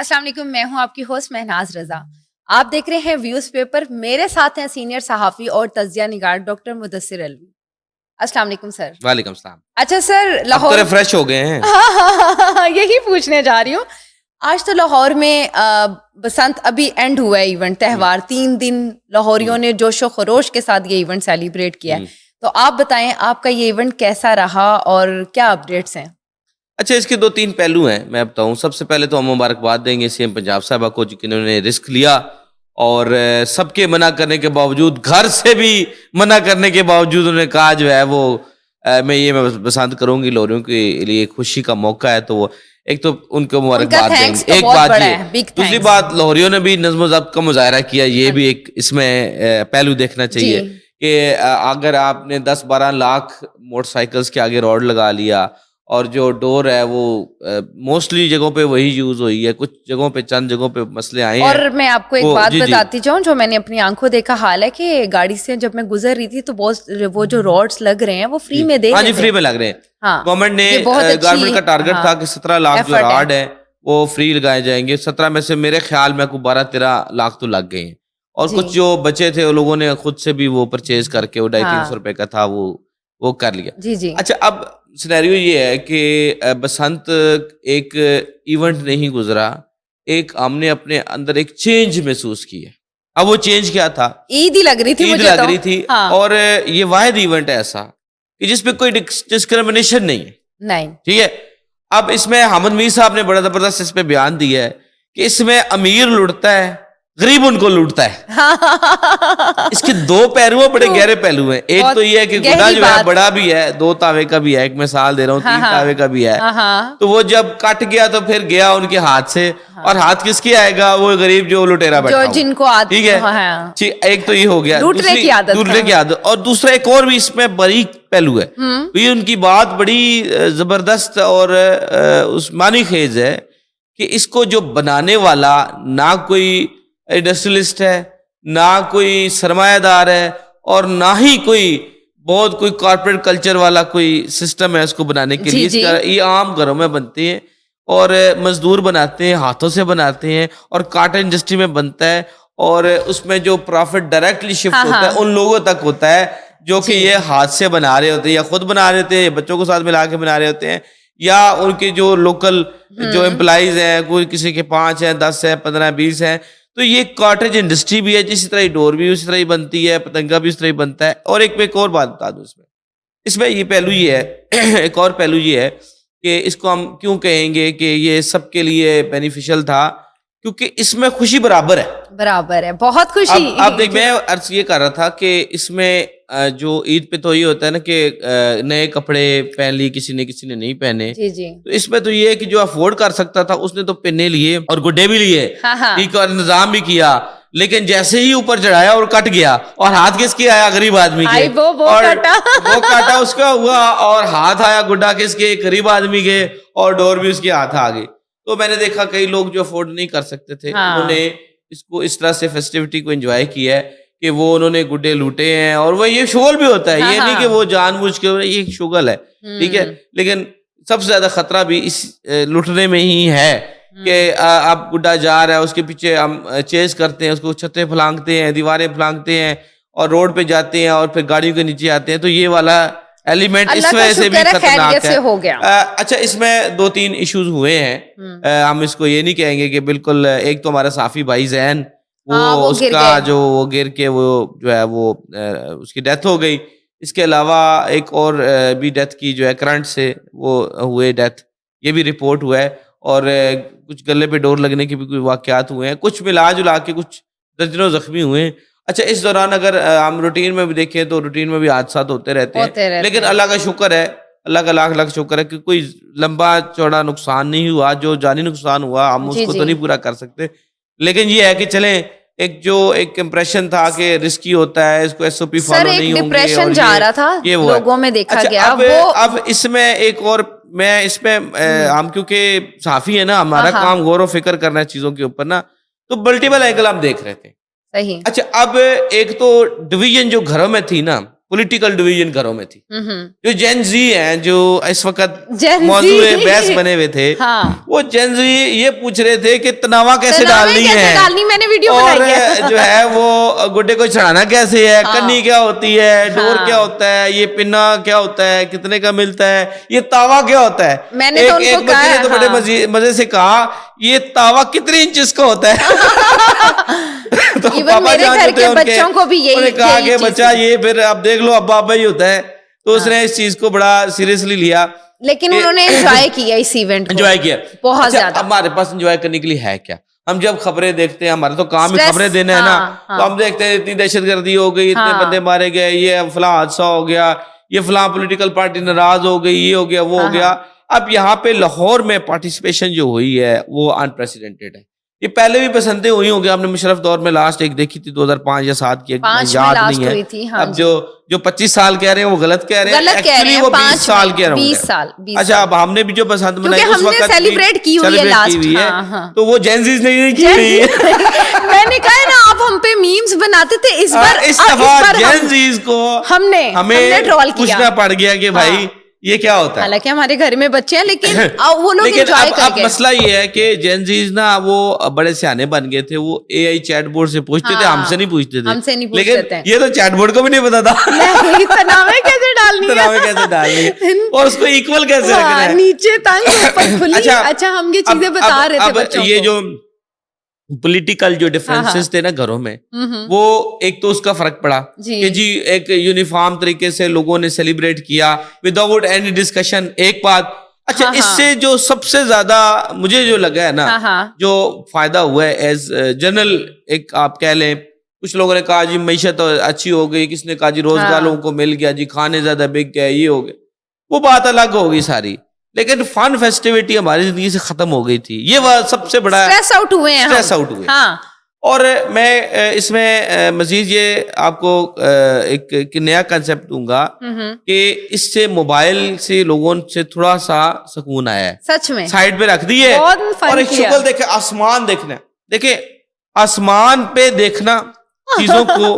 السلام علیکم، میں ہوں آپ کی ہوسٹ مہناز رضا. آپ دیکھ رہے ہیں ویوز پیپر. میرے ساتھ ہیں سینئر صحافی اور تجزیہ نگار ڈاکٹر مدثر علوی. السلام علیکم سر. وعلیکم السلام. اچھا سر، لاہور ریفریش ہو گئے ہیں. یہی پوچھنے جا رہی ہوں. آج تو لاہور میں بسنت ابھی اینڈ ہوا ہے ایونٹ تہوار. 3 دن لاہوریوں نے جوش و خروش کے ساتھ یہ ایونٹ سیلیبریٹ کیا ہے. تو آپ بتائیں آپ کا یہ ایونٹ کیسا رہا اور کیا اپڈیٹس ہیں؟ اچھا، اس کے 2-3 پہلو ہیں. میں بتاؤں، سب سے پہلے تو ہم مبارکباد دیں گے سی ایم پنجاب صاحبہ کو، جنہوں نے رسک لیا اور سب کے منع کرنے کے باوجود، گھر سے بھی منع کرنے کے باوجود انہوں نے کہا جو ہے وہ میں پسند کروں گی لاہوریوں کے لیے خوشی کا موقع ہے. تو وہ ایک تو ان کو مبارکباد دیں گے. ایک بات یہ، دوسری بات لاہوریوں نے بھی نظم و ضبط کا مظاہرہ کیا. یہ بھی ایک اس میں پہلو دیکھنا چاہیے کہ اگر آپ نے 10-12 لاکھ موٹر سائیکلز کے آگے روڈ لگا لیا اور جو ڈور ہے وہ موسٹلی جگہوں پہ وہی یوز ہوئی ہے، کچھ جگہوں پہ چند جگہوں پہ مسئلے آئے ہیں. اور میں آپ کو ایک بات بتاتی جاؤں جو میں نے اپنی آنکھوں دیکھا حال ہے کہ گاڑی سے جب میں گزر رہی تھی تو بہت وہ جو روڈز لگ رہے ہیں وہ فری میں دے رہے ہیں. فری میں لگ رہے ہیں. گورنمنٹ نے، گورنمنٹ کا ٹارگٹ تھا کہ 17 لاکھ جو راڈ ہے وہ فری لگائے جائیں گے. 17 میں سے میرے خیال میں 12-13 لاکھ تو لگ گئے ہیں، اور کچھ جو بچے تھے وہ لوگوں نے خود سے بھی وہ پرچیز کر کے، وہ 250-300 روپے کا تھا، وہ کر لیا. جی. اچھا، اب سینیریو یہ ہے کہ بسنت ایک ایونٹ نہیں گزرا، ایک ہم نے اپنے اندر ایک چینج محسوس کی ہے. اب وہ چینج کیا تھا؟ عید ہی لگ رہی تھی، عید لگ رہی تھی. اور یہ واحد ایونٹ ہے ایسا کہ جس پہ کوئی ڈسکریمنیشن نہیں ہے. ٹھیک ہے. اب اس میں حامد میر صاحب نے بڑا زبردست اس پہ بیان دیا ہے کہ اس میں امیر لوٹتا ہے، غریب ان کو لوٹتا ہے. اس کے 2 پہلو بڑے گہرے پہلو ہیں. ایک تو یہ ہے کہ گڈا جو ہے بڑا بھی ہے، 2 تاوے کا بھی ہے. ایک مثال دے رہا ہوں، 3 تاوے کا بھی ہے. تو وہ جب کٹ گیا تو پھر گیا ان کے ہاتھ سے، اور ہاتھ کس کے آئے گا؟ وہ غریب جو لٹیرا بیٹھا ہو، جن کو ٹھیک ہے. ایک تو یہ ہو گیا لوٹنے کی عادت. اور دوسرا ایک اور بھی اس میں باریک پہلو ہے. یہ ان کی بات بڑی زبردست اور معنی خیز ہے کہ اس کو جو بنانے والا نہ کوئی انڈسٹریلسٹ ہے، نہ کوئی سرمایہ دار ہے، اور نہ ہی کوئی کارپوریٹ کلچر والا کوئی سسٹم ہے اس کو بنانے کے لیے. یہ عام گھروں میں بنتے ہیں اور مزدور بناتے ہیں، ہاتھوں سے بناتے ہیں، اور کاٹن انڈسٹری میں بنتا ہے، اور اس میں جو پروفٹ ڈائریکٹلی شفٹ ہوتا ہے ان لوگوں تک ہوتا ہے جو کہ یہ ہاتھ سے بنا رہے ہوتے ہیں، یا خود بنا رہے ہوتے ہیں، یا بچوں کو ساتھ ملا کے بنا رہے ہوتے ہیں، یا ان کے جو لوکل جو امپلائیز ہیں، کوئی کسی کے 5 ہیں، 10 ہیں، 15 20 ہیں. تو یہ کاٹیج انڈسٹری بھی ہے، جس طرح ڈور بھی اسی طرح ہی بنتی ہے، پتنگا بھی اس طرح ہی بنتا ہے. اور ایک اور بات بتا دوں اس میں یہ پہلو یہ ہے، ایک اور پہلو یہ ہے کہ اس کو ہم کیوں کہیں گے کہ یہ سب کے لیے بینیفیشل تھا، کیونکہ اس میں خوشی برابر ہے. بہت خوشی. اب دیکھ، میں عرض یہ کر رہا تھا کہ اس میں جو عید پہ تو یہ ہوتا ہے نا کہ نئے کپڑے پہن لیے کسی نے نہیں پہنے. تو اس میں تو یہ ہے کہ جو افورڈ کر سکتا تھا اس نے تو پہنے لیے اور گڈے بھی لیے، ٹھیک ہے، اور انتظام بھی کیا. لیکن جیسے ہی اوپر چڑھایا اور کٹ گیا، اور ہاتھ کس کے آیا؟ غریب آدمی کے. اور وہ کاٹا اس کا ہوا، اور ہاتھ آیا گڈا کس کے؟ غریب آدمی کے، اور ڈور بھی اس کے ہاتھ آ گئی. تو میں نے دیکھا کئی لوگ جو افورڈ نہیں کر سکتے تھے، انہوں نے اس کو اس طرح سے فیسٹیوٹی کو انجوائے کیا ہے کہ وہ انہوں نے گڈے لوٹے ہیں. اور وہ یہ شغل بھی ہوتا ہے، یہ نہیں کہ وہ جان بوجھ کے، یہ شغل ہے، ٹھیک ہے. لیکن سب سے زیادہ خطرہ بھی اس لوٹنے میں ہی ہے کہ اب گڈا جا رہا ہے، اس کے پیچھے ہم چیز کرتے ہیں، اس کو چھتیں پھلانگتے ہیں، دیواریں پھلانگتے ہیں، اور روڈ پہ جاتے ہیں، اور پھر گاڑیوں کے نیچے آتے ہیں. تو یہ والا ایلیمنٹ اس وجہ سے بھی خطرناک ہے. اچھا، اس میں 2-3 ایشوز ہوئے ہیں. ہم اس کو یہ نہیں کہیں گے کہ بالکل. ایک تو ہمارا صحافی بھائی زین، وہ اس کا جو وہ گر کے وہ جو ہے وہ اس کی ڈیتھ ہو گئی. اس کے علاوہ ایک اور بھی ڈیتھ کی جو ہے کرنٹ سے وہ ہوئے ڈیتھ، یہ بھی رپورٹ ہوا ہے. اور کچھ گلے پہ ڈور لگنے کے بھی کوئی واقعات ہوئے ہیں. کچھ ملا جلا کے کچھ درجنوں زخمی ہوئے ہیں. اچھا، اس دوران اگر ہم روٹین میں بھی دیکھیں تو روٹین میں بھی حادثات ہوتے رہتے ہیں، لیکن اللہ کا شکر ہے، اللہ کا لاکھ لاکھ شکر ہے کہ کوئی لمبا چوڑا نقصان نہیں ہوا. جو جانی نقصان ہوا ہم اس کو تو نہیں پورا کر سکتے، لیکن یہ ہے کہ چلیں ایک امپریشن تھا کہ رسکی ہوتا ہے، اس کو ایس او پی فالو نہیں ہوں گے، اور جا رہا تھا لوگوں میں دیکھا گیا. اب اس میں ایک اور، میں اس پہ ہم کیونکہ صحافی ہے نا، ہمارا کام غور و فکر کرنا ہے چیزوں کے اوپر نا، تو ملٹیپل اینگل ہم دیکھ رہے تھے. صحیح. اچھا، اب ایک تو ڈویژن جو گھروں میں تھی نا، پولیٹیکل ڈویژن گھروں میں تھی. جو جین زی ہیں جو اس وقت Gen Z. موضوع بحث بنے ہوئے تھے, وہ جین زی یہ پوچھ رہے تھے کہ تناوا کیسے ڈالنی ہے, میں نے ویڈیو اور بنائی ہے, جو ہے وہ گڈے کو چڑھانا کیسے ہے, کنی کیا ہوتی ہے, ڈور کیا ہوتا ہے, یہ پنا کیا ہوتا ہے, کتنے کا ملتا ہے, یہ تاوا کیا ہوتا ہے. میں نے تو ان کو کہا نے تو بڑے مزے سے کہا یہ تاوا کتنے انچز کا ہوتا ہے. تو پاپا جان جو تھے انہوں نے کہا کہ بچہ یہ پھر اب دیکھ لو ابا ابا ہی ہوتا ہے. تو اس نے اس چیز کو بڑا سیریسلی لیا, لیکن انہوں نے انجوائے کیا اس ایونٹ کو, انجوائے کیا بہت زیادہ. ہمارے پاس انجوائے کرنے کے لیے ہے کیا؟ ہم جب خبریں دیکھتے ہیں, ہمارا تو کام ہی خبریں دینا ہے نا, تو ہم دیکھتے ہیں اتنی دہشت گردی ہو گئی, اتنے بندے مارے گئے, یہ فلاں حادثہ ہو گیا, یہ فلاں پولیٹیکل پارٹی ناراض ہو گئی, یہ ہو گیا, وہ ہو گیا. اب یہاں پہ لاہور میں پارٹیسپیشن جو ہوئی ہے وہ انپریسیڈنٹڈ ہے. یہ پہلے بھی پسندیں ہوئی ہوں گی, آپ نے مشرف دور میں لاسٹ ایک دیکھی تھی 2005 یا 7 کی, یاد نہیں ہے. اب جو 25 سال کہہ رہے ہیں وہ غلط کہہ رہے ہیں, ایکچولی وہ 20 سال کہہ رہے ہیں. اچھا, اب ہم نے بھی جو پسند بنائی اس وقت سیلیبریٹ کی ہوئی ہے, تو وہ جینزیز نے نہیں کی ہوئی ہے. میں نے کہا نا آپ ہم پہ میمز بناتے تھے, اس بار اس دفعہ جینزیز کو ہمیں ٹرول کیا, پوچھنا پڑ گیا کہ بھائی یہ کیا ہوتا ہے. حالانکہ ہمارے گھر میں بچے ہیں, لیکن وہ لوگ انجوائے کر گئے. مسئلہ یہ ہے کہ جینزیز نا وہ بڑے سیانے بن گئے تھے, وہ اے آئی چیٹ بورڈ سے پوچھتے تھے, ہم سے نہیں پوچھتے تھے. لیکن یہ تو چیٹ بورڈ کو بھی نہیں پتا تھا تناوے کیسے ڈالنی ہے اور اس کو ایکول کیسے رکھنا ہے, نیچے تنگ اوپر کھلی. اچھا, ہم یہ چیزیں بتا رہے تھے بچوں کو. یہ جو پولیٹیکل جو ڈفرینسز تھے نا گھروں میں, وہ ایک تو اس کا فرق پڑا کہ جی ایک یونیفارم طریقے سے لوگوں نے سیلیبریٹ کیا وداؤٹ اینی ڈسکشن. ایک بات, اچھا اس سے جو سب سے زیادہ مجھے جو لگا ہے نا, جو فائدہ ہوا ہے ایز جنرل, ایک آپ کہہ لیں, کچھ لوگوں نے کہا جی معیشت اچھی ہو گئی, کس نے کہا جی روزگار لوگوں کو مل گیا, جی کھانے زیادہ بک گئے, یہ ہو گئے, وہ بات الگ ہوگی ساری. لیکن فن فیسٹیوٹی ہماری زندگی سے ختم ہو گئی تھی. یہ سب سے بڑا اسٹریس آؤٹ ہوئے. اور میں اس میں مزید یہ آپ کو ایک نیا کنسپٹ دوں گا کہ اس سے موبائل سے لوگوں سے تھوڑا سا سکون آیا ہے. سچ میں سائڈ پہ رکھ دیے اور ایک شکل دیکھے, آسمان دیکھنا. دیکھیں آسمان پہ دیکھنا چیزوں کو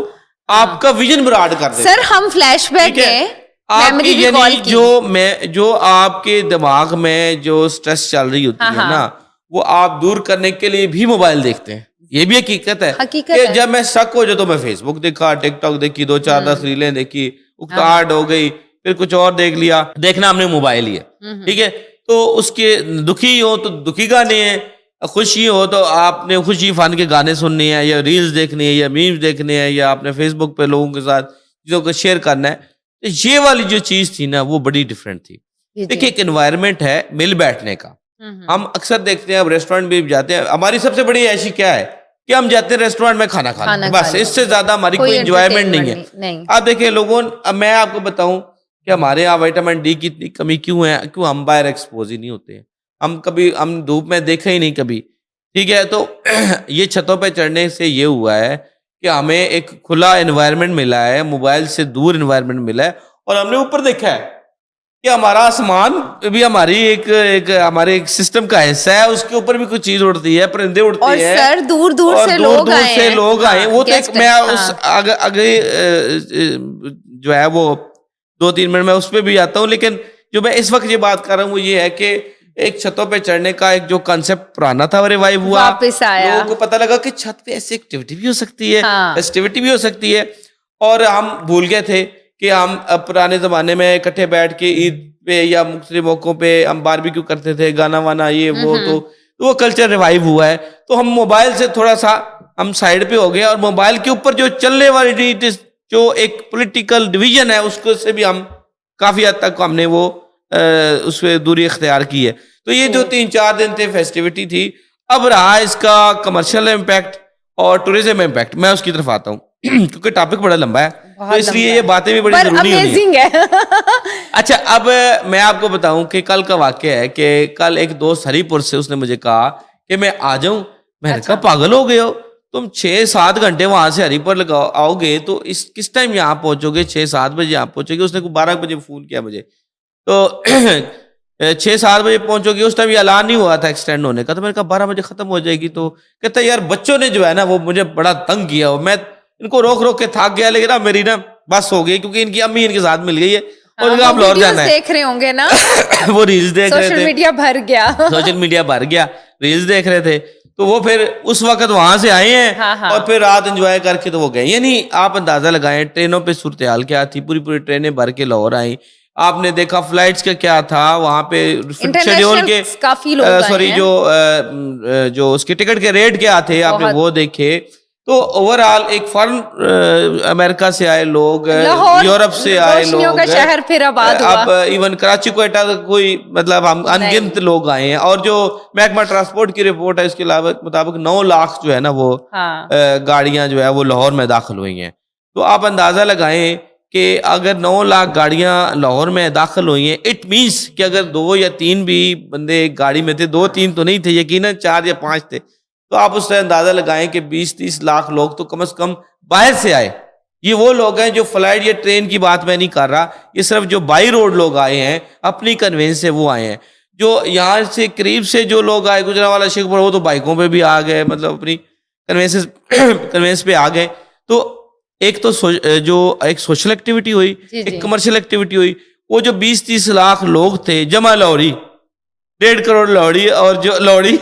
آپ کا ویژن براڈ کر دے. سر ہم فلیش بیک ہے آپ کی, یعنی جو آپ کے دماغ میں جو سٹریس چل رہی ہوتی ہے نا, وہ آپ دور کرنے کے لیے بھی موبائل دیکھتے ہیں. یہ بھی حقیقت ہے کہ جب میں سک ہو جاؤ تو میں فیس بک دیکھا, ٹک ٹاک دیکھی, 2-4-10 ریلیں دیکھی, اکتاہٹ ہو گئی, پھر کچھ اور دیکھ لیا. دیکھنا ہم نے موبائل ہی ہے, ٹھیک ہے. تو اس کے دکھی ہو تو دکھی گانے ہیں, خوشی ہو تو آپ نے خوشی فن کے گانے سننے ہیں, یا ریلز دیکھنی ہے, یا میمز دیکھنے ہیں, یا آپ نے فیس بک پہ لوگوں کے ساتھ چیزوں کو شیئر کرنا ہے. یہ والی جو چیز تھی نا وہ بڑی ڈفرینٹ تھی. دیکھیے ایک انوائرمنٹ ہے مل بیٹھنے کا. ہم اکثر دیکھتے ہیں, اب ریسٹورینٹ بھی جاتے ہیں, ہماری سب سے بڑی ایسی کیا ہے کہ ہم جاتے ہیں ریسٹورینٹ میں کھانا کھانا, بس اس سے زیادہ ہماری کوئی انجوائمنٹ نہیں ہے. آپ دیکھیں لوگوں, اب میں آپ کو بتاؤں کہ ہمارے یہاں وٹامن ڈی کی اتنی کمی کیوں ہے, کیوں ہم باہر ایکسپوز ہی نہیں ہوتے ہیں. ہم دھوپ میں دیکھے ہی نہیں کبھی, ٹھیک ہے. تو یہ چھتوں پہ چڑھنے سے یہ ہوا ہے کہ ہمیں ایک کھلا انوائرمنٹ ملا ہے, موبائل سے دور انوائرمنٹ ملا ہے, اور ہم نے اوپر دیکھا ہے کہ ہمارا آسمان بھی ہماری ہمارے ایک سسٹم کا حصہ ہے, اس کے اوپر بھی کچھ چیز اڑتی ہے, پرندے اڑتے ہیں, اور دور دور سے لوگ آئے. وہ تو میں اس آگے جو ہے وہ 2-3 منٹ میں اس پہ بھی آتا ہوں. لیکن جو میں اس وقت یہ بات کر رہا ہوں وہ یہ ہے کہ ایک چھتوں پہ چڑھنے کا ایک جو کانسیپٹ پرانا تھا وہ ریوائیو ہوا, لوگوں کو پتہ لگا کہ چھت پہ ایسی ایکٹیویٹی بھی ہو سکتی ہے, فیسٹیوٹی بھی ہو سکتی ہے. اور ہم بھول گئے تھے کہ ہم پرانے زمانے میں اکٹھے بیٹھ کے عید پہ یا مختلف موقعوں پہ ہم باربیکیو کرتے تھے, گانا وانا یہ وہ, تو وہ کلچر ریوائیو ہوا ہے. تو ہم موبائل سے تھوڑا سا ہم سائڈ پہ ہو گئے, اور موبائل کے اوپر جو چلنے والی جو ایک پولیٹیکل ڈویژن ہے اس کو سے بھی ہم کافی حد تک ہم نے وہ اس پہ دوری اختیار کی ہے. تو یہ جو 3-4 دن تھے فیسٹیوٹی تھی. اب رہا اس کا کمرشل امپیکٹ اور ٹورزم امپیکٹ, میں اس کی طرف آتا ہوں کیونکہ ٹاپک بڑا لمبا ہے, تو اس لیے یہ باتیں بھی بڑی ضروری ہیں. اچھا, اب میں آپ کو بتاؤں کہ کل کا واقعہ ہے کہ کل ایک دوست ہری پور سے, اس نے مجھے کہا کہ میں آ جاؤں. میں نے کہا پاگل ہو گئے ہو, تم 6-7 گھنٹے وہاں سے ہری پور آؤ گے تو کس ٹائم یہاں پہنچو گے, 6-7 بجے یہاں پہنچو گے. اس نے 12 بجے فون کیا مجھے, تو 6-7 بجے پہنچو گے. اس ٹائم یہ اعلان نہیں ہوا تھا ایکسٹینڈ ہونے کا, تو میں نے کہا 12 بجے ختم ہو جائے گی. تو کہتا ہے یار بچوں نے جو ہے نا وہ مجھے بڑا تنگ کیا, میں ان کو روک کے تھک گیا, لیکن نا میری نا بس ہو گئی, کیونکہ ان کی امی ان کے ساتھ مل گئی ہے اور ان کا آپ لاہور جانا ہے. دیکھ رہے ہوں گے نا, وہ ریلز دیکھ رہے سوشل تھے, میڈیا بھر گیا, سوشل میڈیا بھر گیا, ریلز دیکھ رہے تھے, تو وہ پھر اس وقت وہاں سے آئے ہیں اور پھر رات انجوائے کر کے تو وہ گئے. یعنی آپ اندازہ لگائیں ٹرینوں پہ صورتحال کیا تھی, پوری پوری ٹرینیں بھر کے لاہور آئیں. آپ نے دیکھا فلائٹس کا کیا تھا وہاں پہ, شیڈیول کے کافی لوگ سوری جو اس کے ٹکٹ کے ریٹ کیا تھے آپ نے وہ دیکھے. تو اوور آل ایک فارن امریکہ سے آئے لوگ, یورپ سے آئے لوگ, شہر پھر آباد ہوا, اب ایون کراچی کوئٹہ کوئی مطلب ہم انگنت لوگ آئے ہیں. اور جو محکمہ ٹرانسپورٹ کی رپورٹ ہے اس کے مطابق 9 لاکھ جو ہے نا وہ گاڑیاں جو ہے وہ لاہور میں داخل ہوئی ہیں. تو آپ اندازہ لگائیں کہ اگر 9 لاکھ گاڑیاں لاہور میں داخل ہوئی ہیں, اٹ مینس کہ اگر 2 یا 3 بھی بندے ایک گاڑی میں تھے, 2-3 تو نہیں تھے, یقیناً 4 یا 5 تھے, تو آپ اس سے اندازہ لگائیں کہ 20-30 لاکھ لوگ تو کم از کم باہر سے آئے. یہ وہ لوگ ہیں جو فلائٹ یا ٹرین کی بات میں نہیں کر رہا, یہ صرف جو بائی روڈ لوگ آئے ہیں اپنی کنوینس سے وہ آئے ہیں. جو یہاں سے قریب سے جو لوگ آئے, گجرانوالہ شیخ پور, وہ تو بائکوں پہ بھی آ گئے, مطلب اپنی کنوینس پہ آ گئے. تو ایک تو جو ایک سوشل ایکٹیویٹی ہوئی, ایک کمرشل ایکٹیویٹی ہوئی. وہ جو 20-30 لاکھ لوگ تھے جمع لاہوری, 1.5 کروڑ لاہوری, اور جو لاہوری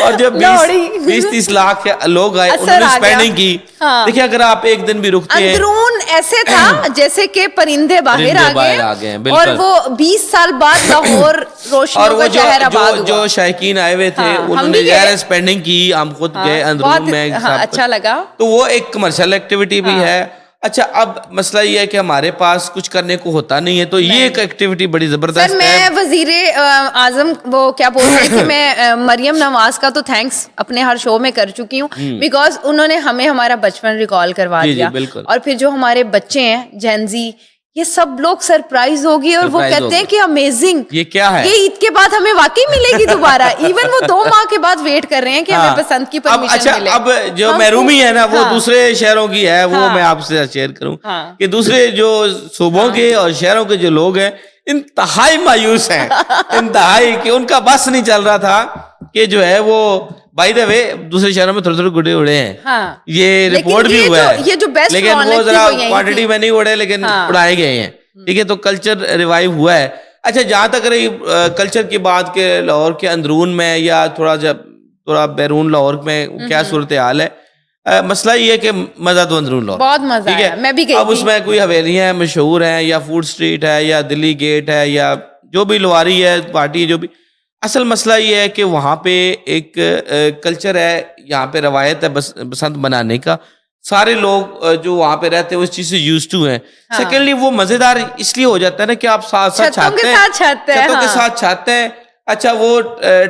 اور جو 20-30 لاکھ لوگ آئے انہوں نے اسپینڈنگ کی. دیکھیے اگر آپ ایک دن بھی رکتے ہیں, اندرون ایسے تھا جیسے کہ پرندے باہر آ گئے, اور وہ 20 سال بعد لاہور روشنیوں کا شہر آباد ہوا. جو شائقین آئے ہوئے تھے انہوں نے ظاہر اسپینڈنگ کی, ہم خود گئے اندرون میں, اچھا لگا. تو وہ ایک کمرشل ایکٹیویٹی بھی ہے. اچھا اب مسئلہ یہ ہے کہ ہمارے پاس کچھ کرنے کو ہوتا نہیں ہے, تو یہ ایک ایکٹیویٹی بڑی زبردست ہے. میں وزیر اعظم وہ کیا بولتے ہیں کہ میں مریم نواز کا تو تھینکس اپنے ہر شو میں کر چکی ہوں, بیکاز انہوں نے ہمیں ہمارا بچپن ریکال کروا دیا. اور پھر جو ہمارے بچے ہیں جینزی, یہ سب لوگ سرپرائز ہوگی اور وہ کہتے ہیں کہ امیزنگ, یہ کیا ہے, یہ عید کے بعد ہمیں واقعی ملے گی دوبارہ. ایون وہ 2 ماہ کے بعد ویٹ کر رہے ہیں کہ ہمیں بسنت کی پرمیشن ملے. اب جو محرومی ہے نا وہ دوسرے شہروں کی ہے, وہ میں آپ سے شیئر کروں کہ دوسرے جو صوبوں کے اور شہروں کے جو لوگ ہیں انتہائی مایوس ہیں, انتہائی, کہ ان کا بس نہیں چل رہا تھا کہ جو ہے وہ بائی دا وے دوسرے شہروں میں تھوڑے گڈے اڑے ہیں. یہ رپورٹ بھی ہوا ہے, لیکن وہ ذرا کوانٹٹی میں نہیں اڑے لیکن اڑائے گئے ہیں. ٹھیک ہے, تو کلچر ریوائیو ہوا ہے. اچھا جہاں تک رہی کلچر کی بات کہ لاہور کے اندرون میں یا تھوڑا بیرون لاہور میں کیا صورتحال ہے, مسئلہ یہ ہے کہ مزہ تو اندرون لاہور بہت مزہ ہے, میں بھی گئی. اب اس میں کوئی حویلیاں ہیں مشہور ہیں, یا فوڈ اسٹریٹ ہے, یا دلی گیٹ ہے, یا جو بھی لواری ہے پارٹی ہے, جو بھی. اصل مسئلہ یہ ہے کہ وہاں پہ ایک کلچر ہے, یہاں پہ روایت ہے بسنت منانے کا. سارے لوگ جو وہاں پہ رہتے ہیں وہ اس چیز سے یوز ٹو ہیں. سیکنڈلی وہ مزیدار اس لیے ہو جاتا ہے نا کہ آپ ساتھ ساتھ چھتوں کے ساتھ چھاتے ہیں. اچھا وہ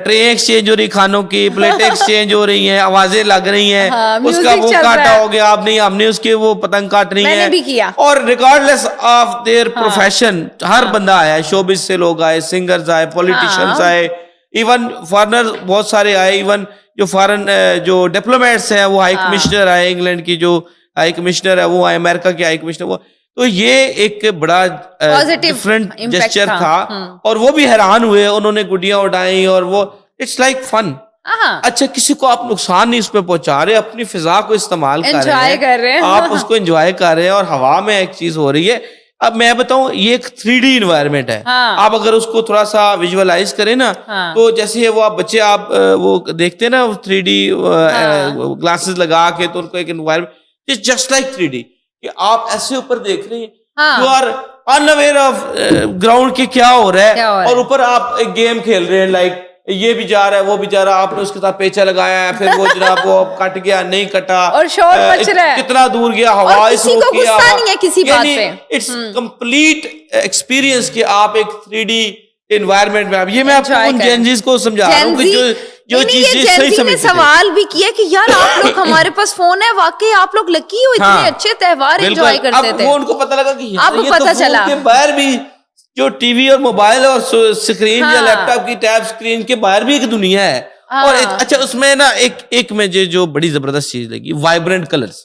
ٹرے ایکسچینج ہو رہی, کھانوں کی پلیٹیں ایکسچینج ہو رہی ہیں, آوازیں لگ رہی ہیں, اس کا وہ کاٹا ہو گیا, آپ نہیں, ہم نے اس کے وہ پتنگ کاٹ رہی ہیں. اور ریگارڈلیس آف دیئر پروفیشن ہر بندہ آیا ہے, شوبز سے لوگ آئے, سنگرز آئے, پولیٹیشینز آئے, ایون فارنر بہت سارے آئے, ایون جو فارن جو ڈپلومیٹس ہیں وہ ہائی کمشنر آئے, انگلینڈ کی جو ہائی کمشنر ہے وہ آئے, امریکہ کی ہائی کمشنر وہ. تو یہ ایک بڑا ڈفرنٹ جسچر تھا, اور وہ بھی حیران ہوئے, انہوں نے گڈیاں اڑائیں, اور وہ اٹس لائک فن. اچھا کسی کو آپ نقصان نہیں اس پہ پہنچا رہے, اپنی فضا کو استعمال کر رہے ہیں, آپ اس کو انجوائے کر رہے ہیں, اور ہوا میں ایک چیز ہو رہی ہے. اب میں بتاؤں یہ ایک 3D انوائرمنٹ ہے, آپ اگر اس کو تھوڑا سا ویژولائز کریں نا, تو جیسے وہ آپ بچے آپ وہ دیکھتے ہیں نا 3D گلاسز لگا کے, تو ان کو ایک انوائرمنٹ جسٹ لائک 3D کہ آپ ایسے اوپر دیکھ رہے ہیں, you are unaware of ground کے کیا ہو رہا ہے, اور اوپر آپ ایک گیم کھیل رہے ہیں, لائک یہ بھی جا رہا ہے وہ بھی جا رہا ہے, آپ نے اس کے ساتھ پیچا لگایا ہے, پھر وہ جناب وہ کٹ گیا نہیں کٹا, اور شور مچ رہا ہے, کتنا دور گیا, ہوا اس کو غصہ نہیں ہے کسی بات پہ. اٹس کمپلیٹ ایکسپیرینس کہ آپ ایک 3D انوائرمنٹ میں. یہ میں آپ کو ان جینزیز کو سمجھا رہا ہوں کہ جو چیزیں صحیح سمجھتے ہیں. سوال بھی کیا کہ یار آپ لوگ, ہمارے پاس فون ہے, واقعی آپ لوگ لکی ہو, اتنے اچھے تہوار انجوائے کرتے تھے. وہ ان کو پتہ لگا کہ اب پتہ چلا کے باہر بھی جو ٹی وی اور موبائل اور اسکرین یا لیپ ٹاپ کی ٹیب اسکرین کے باہر بھی ایک دنیا ہے. اور اچھا اس میں نا ایک مجھے جو بڑی زبردست چیز لگی, وائبرنٹ کلرز.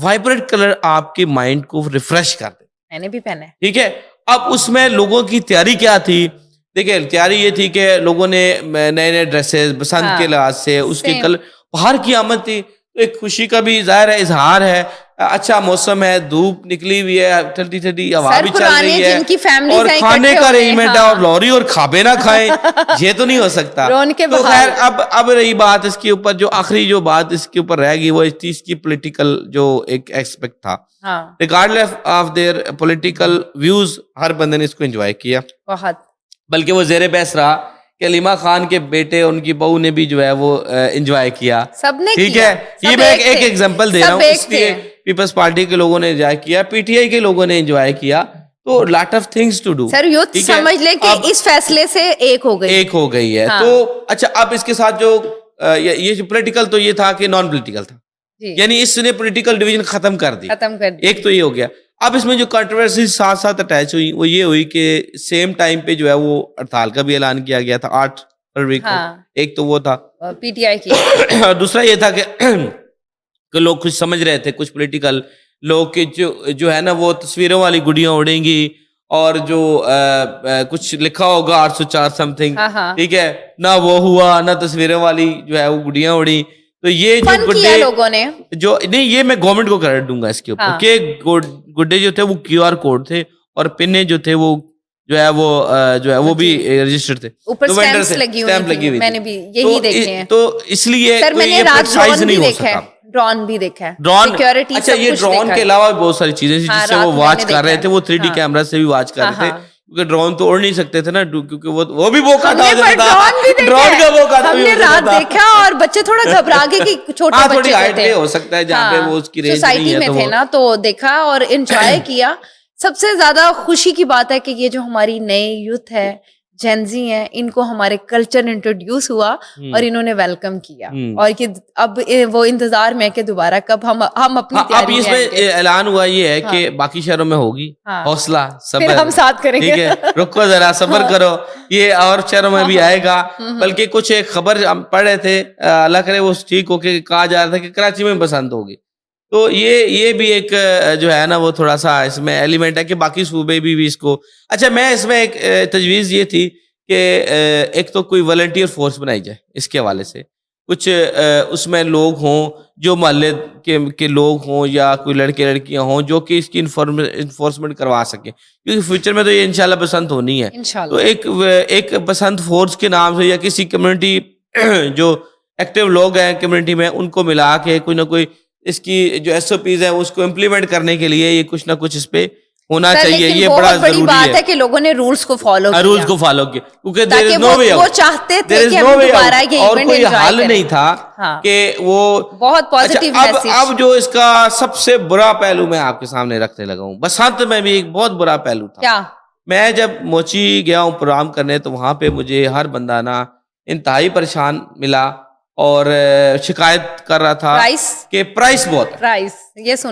وائبرنٹ کلر آپ کے مائنڈ کو ریفریش کر دے. میں نے بھی پہنا ہے. ٹھیک ہے, اب اس میں لوگوں کی تیاری کیا تھی, دیکھیں تیاری یہ تھی کہ لوگوں نے نئے نئے ڈریسز بسنت کے لحاظ سے اس کے کلر, باہر کی آمد تھی تو ایک خوشی کا بھی ظاہر ہے اظہار ہے, اچھا موسم ہے, دھوپ نکلی ہوئی ہے, ٹھنڈی ٹھنڈی ہوا بھی چل رہی ہے, اور کھانے کا ارینجمنٹ ہے, اور لوری اور کھابے نہ کھائیں یہ تو نہیں ہو سکتا. تو خیر اب رہی بات اس کے اوپر, جو آخری جو بات اس کے اوپر رہ گئی وہ اس چیز کی پولیٹیکل جو ایک ایسپیکٹ تھا. Regardless of their political views ہر بندے نے اس کو انجوائے کیا بہت, بلکہ وہ زیر بحث رہا کہ علیمہ خان کے بیٹے ان کی بہو نے بھی جو ہے وہ انجوائے کیا, سب نے ٹھیک ہے. یہ میں ایک ایگزامپل دے رہا ہوں, اس لیے پیپلز پارٹی کے لوگوں نے انجوائے کیا, پی ٹی آئی کے لوگوں نے انجوائے کیا, تو lot of things to do. Sir youth سمجھ لیں کہ اس فیصلے سے ایک ہو گئی ہے. تو اچھا اب اس کے ساتھ جو یہ جو پولیٹیکل تو یہ تھا کہ نان پولیٹیکل تھا, یعنی اس نے پولیٹیکل ڈویژن ختم کر دی, ایک تو یہ ہو گیا. اب اس میں جو کنٹروورسی ساتھ ساتھ اٹیچ ہوئی وہ یہ ہوئی کہ سیم ٹائم پہ جو ہے وہ ہڑتال کا بھی اعلان کیا گیا تھا 8 فروری کو. ایک تو وہ تھا پی ٹی آئی کی, اور دوسرا یہ تھا کہ لوگ کچھ سمجھ رہے تھے, کچھ پولیٹیکل لوگ کہ جو ہے نا وہ تصویروں والی گڈیاں اڑیں گی اور جو کچھ لکھا ہوگا 804 سم تھنگ, ٹھیک ہے, نہ وہ ہوا نہ تصویروں والی جو ہے وہ گڈیاں اڑی. تو یہ جو گڈے لوگوں نے جو نہیں, یہ میں گورنمنٹ کو کریڈٹ دوں گا اس کے اوپر کہ گڈے جو تھے وہ کیو آر کوڈ تھے, اور پنے جو تھے وہ جو ہے وہ بھی رجسٹرڈ تھے, اسٹیمپ لگی ہوئی, میں نے بھی یہی دیکھے ہیں. تو اس لیے نہیں ہو سکا. ڈرون بھی دیکھا ہے, ڈرون, اچھا یہ ڈرون کے علاوہ بہت ساری چیزیں جس سے وہ واچ کر رہے تھے, وہ 3D کیمرا سے بھی واچ کر رہے تھے, کیونکہ ڈرون تو اڑ نہیں سکتے تھے نا, کیونکہ وہ بھی وہ کاٹا ہو جاتا تھا, ڈرون کا وہ کاٹا ہم نے رات دیکھا, اور بچے تھوڑا گھبرا گئے کہ چھوٹے بچے ہائٹ پہ ہو سکتا ہے جہاں پہ وہ اس کی رینج نہیں ہے, سوسائٹی میں تھے نا, تو دیکھا اور انجوائے کیا. سب سے زیادہ خوشی کی بات ہے کہ یہ جو ہماری نئے یوتھ ہے, جینزی ہیں, ان کو ہمارے کلچر انٹروڈیوس ہوا اور انہوں نے ویلکم کیا, اور کہ اب وہ انتظار میں کہ دوبارہ کب ہم اپنی اب اس میں اعلان ہوا یہ ہے کہ باقی شہروں میں ہوگی, حوصلہ صبر, ہم ساتھ کریں گے, ٹھیک ہے, رکو ذرا صبر کرو, یہ اور شہروں میں بھی آئے گا. بلکہ کچھ ایک خبر ہم پڑھ رہے تھے, اللہ کرے وہ ٹھیک ہو کے کہا جا رہا تھا کہ کراچی میں پسند ہوگی. تو یہ بھی ایک جو ہے نا وہ تھوڑا سا اس میں ایلیمنٹ ہے کہ باقی صوبے بھی اس کو. اچھا میں اس میں ایک تجویز یہ تھی کہ ایک تو کوئی والنٹیئر فورس بنائی جائے اس کے حوالے سے, کچھ اس میں لوگ ہوں جو محلے کے لوگ ہوں یا کوئی لڑکے لڑکیاں ہوں جو کہ اس کی انفورسمنٹ کروا سکیں, کیونکہ فیوچر میں تو یہ انشاءاللہ بسنت ہونی ہے. تو ایک بسنت فورس کے نام سے یا کسی کمیونٹی جو ایکٹیو لوگ ہیں کمیونٹی میں ان کو ملا کے کوئی نہ کوئی اس کی جو ایس او پیز ہے اس کو امپلیمنٹ کرنے کے لیے یہ کچھ نہ کچھ اس پہ ہونا چاہیے. یہ بڑا ضروری بات ہے کہ لوگوں نے رولز کو فالو کیا, کیونکہ there is no way out. وہ چاہتے تھے کہ ہم دوبارہ یہ اور کوئی حل نہیں تھا کہ وہ بہت پازیٹیو میسج. اب جو اس کا سب سے برا پہلو میں آپ کے سامنے رکھنے لگا ہوں, بسنت میں بھی ایک بہت برا پہلو تھا. کیا؟ میں جب موچی گیا ہوں پروگرام کرنے تو وہاں پہ مجھے ہر بندہ نا انتہائی پریشان ملا اور شکایت کر رہا تھا کہ پرائس بہت ہے.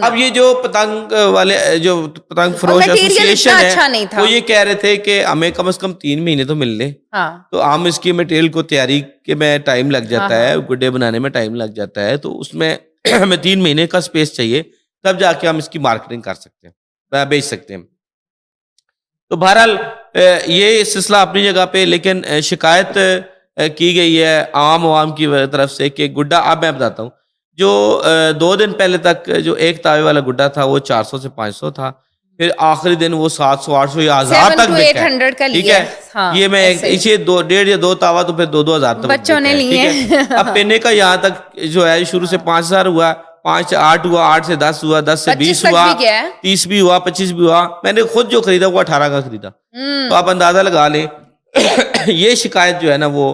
اب یہ جو پتنگ والے جو پتنگ فروش ایسوسیشن ہے وہ یہ کہہ رہے تھے کہ ہمیں کم از کم 3 مہینے تو مل لے, تو ہم اس کی مٹیریل کو تیاری کے میں ٹائم لگ جاتا ہے, گڈے بنانے میں ٹائم لگ جاتا ہے, تو اس میں ہمیں 3 مہینے کا اسپیس چاہیے, تب جا کے ہم اس کی مارکیٹنگ کر سکتے ہیں, بیچ سکتے ہیں. تو بہرحال یہ سلسلہ اپنی جگہ پہ, لیکن شکایت کی گئی ہے عوام کی طرف سے کہ گڈا, اب میں بتاتا ہوں, جو 2 دن پہلے تک جو ایک تاوے والا گڈا تھا وہ 400 سے 500 تھا, پھر آخری دن وہ 700 800 یا 1000 تک بکا ہے, ٹھیک ہے. یہ میں اسے 1.5 یا 2 تاوا تو پھر 2-2000 تک بچوں نے لیے. اب پینے کا یہاں تک جو ہے شروع سے 5000 ہوا, 5 سے 8 ہوا, 8 سے 10 ہوا, 10 سے 20 ہوا, 30 بھی ہوا, 25 بھی ہوا. میں نے خود جو خریدا وہ 18 کا خریدا, تو آپ اندازہ لگا لیں. یہ شکایت جو ہے نا وہ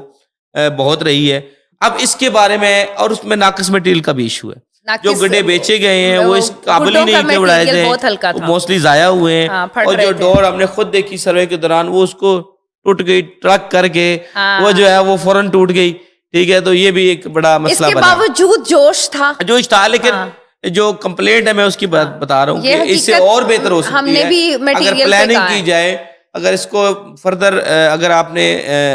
بہت رہی ہے. اب اس کے بارے میں, اور اس میں ناقص مٹیریل کا بھی ایشو ہے, جو گڈے بیچے گئے ہیں وہ اس قابل ہی نہیں کہ اڑائے تھے, موسٹلی ضائع ہوئے ہیں. اور جو ڈور ہم نے خود دیکھی سروے کے دوران وہ اس کو ٹوٹ گئی, ٹرک کر کے وہ جو ہے وہ فوراً ٹوٹ گئی, ٹھیک ہے. تو یہ بھی ایک بڑا مسئلہ بنا. اس کے باوجود جوش تھا, لیکن جو کمپلینٹ ہے میں اس کی بتا رہا ہوں کہ اس سے اور بہتر ہو سکتی ہے اگر پلاننگ کی جائے. اگر اس کو فردر اگر آپ نے